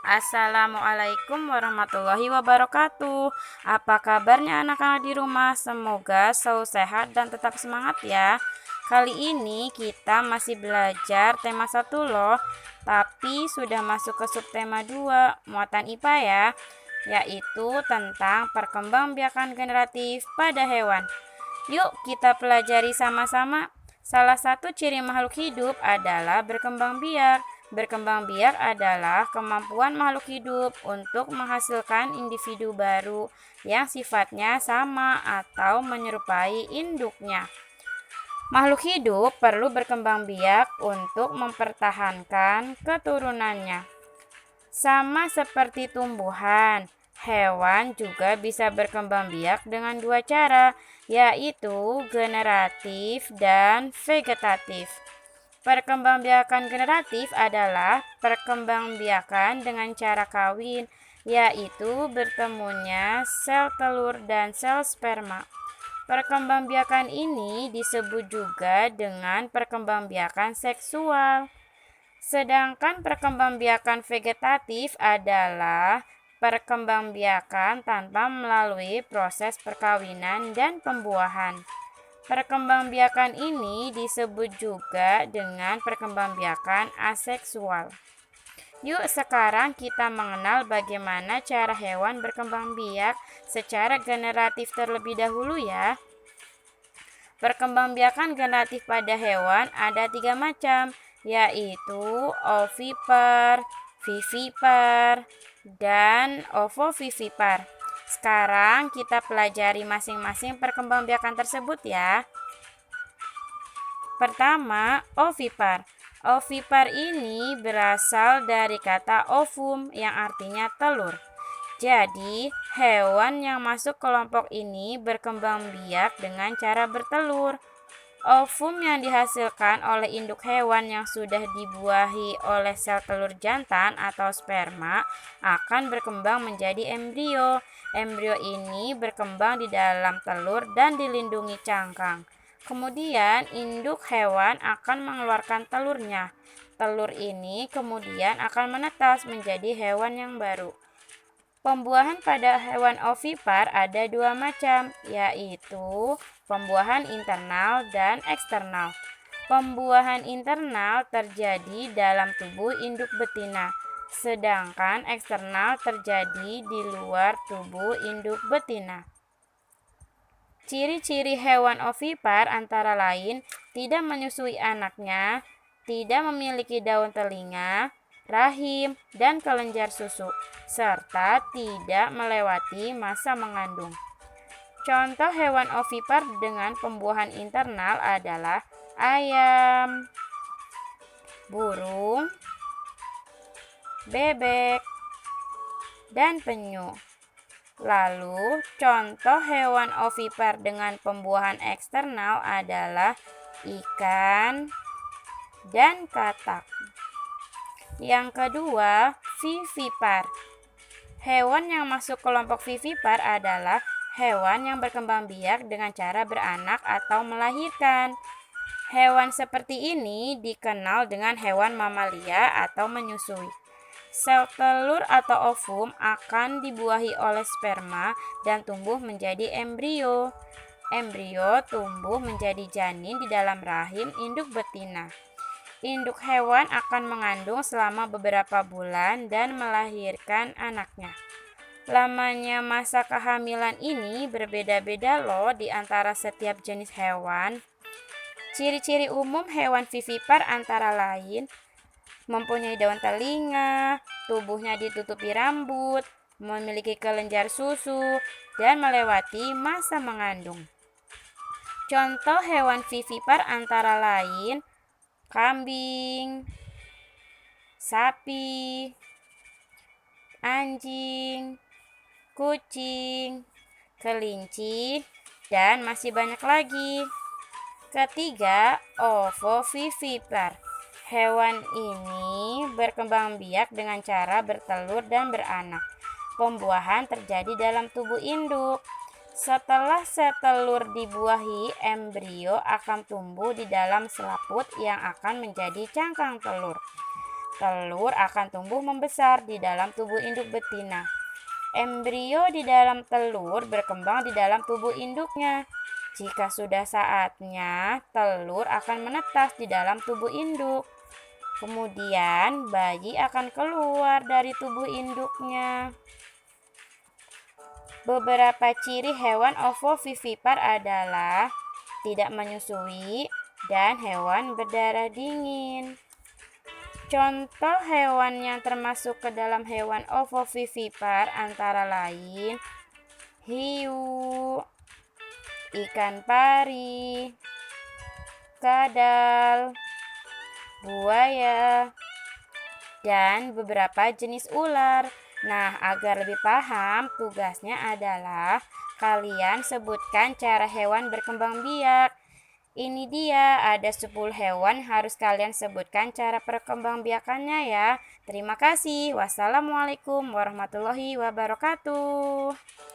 Assalamualaikum warahmatullahi wabarakatuh. Apa kabarnya anak-anak di rumah? Semoga selalu sehat dan tetap semangat ya. Kali ini kita masih belajar tema 1 loh, tapi sudah masuk ke subtema 2, muatan IPA ya, yaitu tentang perkembangbiakan generatif pada hewan. Yuk kita pelajari sama-sama. Salah satu ciri makhluk hidup adalah berkembang biak. Berkembang biak adalah kemampuan makhluk hidup untuk menghasilkan individu baru yang sifatnya sama atau menyerupai induknya. Makhluk hidup perlu berkembang biak untuk mempertahankan keturunannya. Sama seperti tumbuhan, hewan juga bisa berkembang biak dengan 2 cara, yaitu generatif dan vegetatif. Perkembangbiakan generatif adalah perkembangbiakan dengan cara kawin, yaitu bertemunya sel telur dan sel sperma. Perkembangbiakan ini disebut juga dengan perkembangbiakan seksual. Sedangkan perkembangbiakan vegetatif adalah perkembangbiakan tanpa melalui proses perkawinan dan pembuahan. Perkembangbiakan ini disebut juga dengan perkembangbiakan aseksual. Yuk sekarang kita mengenal bagaimana cara hewan berkembang biak secara generatif terlebih dahulu ya. Perkembangbiakan generatif pada hewan ada 3 macam, yaitu ovipar, vivipar, dan ovovivipar. Sekarang kita pelajari masing-masing perkembangbiakan tersebut ya. Pertama, ovipar. Ovipar ini berasal dari kata ovum yang artinya telur. Jadi, hewan yang masuk kelompok ini berkembang biak dengan cara bertelur. Ovum yang dihasilkan oleh induk hewan yang sudah dibuahi oleh sel telur jantan atau sperma akan berkembang menjadi embrio. Embrio ini berkembang di dalam telur dan dilindungi cangkang. Kemudian induk hewan akan mengeluarkan telurnya. Telur ini kemudian akan menetas menjadi hewan yang baru. Pembuahan pada hewan ovipar ada 2 macam, yaitu pembuahan internal dan eksternal. Pembuahan internal terjadi dalam tubuh induk betina, sedangkan eksternal terjadi di luar tubuh induk betina. Ciri-ciri hewan ovipar antara lain tidak menyusui anaknya, tidak memiliki daun telinga, rahim, dan kelenjar susu, serta tidak melewati masa mengandung. Contoh hewan ovipar dengan pembuahan internal adalah ayam, burung, bebek, dan penyu. Lalu, contoh hewan ovipar dengan pembuahan eksternal adalah ikan dan katak. Yang kedua, vivipar. Hewan yang masuk kelompok vivipar adalah hewan yang berkembang biak dengan cara beranak atau melahirkan. Hewan seperti ini dikenal dengan hewan mamalia atau menyusui. Sel telur atau ovum akan dibuahi oleh sperma dan tumbuh menjadi embrio. Embrio tumbuh menjadi janin di dalam rahim induk betina. Induk hewan akan mengandung selama beberapa bulan dan melahirkan anaknya. Lamanya masa kehamilan ini berbeda-beda loh di antara setiap jenis hewan. Ciri-ciri umum hewan vivipar antara lain mempunyai daun telinga, tubuhnya ditutupi rambut, memiliki kelenjar susu, dan melewati masa mengandung. Contoh hewan vivipar antara lain kambing, sapi, anjing, kucing, kelinci, dan masih banyak lagi. Ketiga, ovovivipar. Hewan ini berkembang biak dengan cara bertelur dan beranak. Pembuahan terjadi dalam tubuh induk. Setelah sel telur dibuahi, embrio akan tumbuh di dalam selaput yang akan menjadi cangkang telur. Telur akan tumbuh membesar di dalam tubuh induk betina. Embrio di dalam telur berkembang di dalam tubuh induknya. Jika sudah saatnya, telur akan menetas di dalam tubuh induk. Kemudian, bayi akan keluar dari tubuh induknya. Beberapa ciri hewan ovovivipar adalah tidak menyusui dan hewan berdarah dingin. Contoh hewan yang termasuk ke dalam hewan ovovivipar antara lain hiu, ikan pari, kadal, buaya, dan beberapa jenis ular. Nah, agar lebih paham, tugasnya adalah kalian sebutkan cara hewan berkembang biak. Ini dia, ada 10 hewan harus kalian sebutkan cara perkembangbiakannya ya. Terima kasih. Wassalamualaikum warahmatullahi wabarakatuh.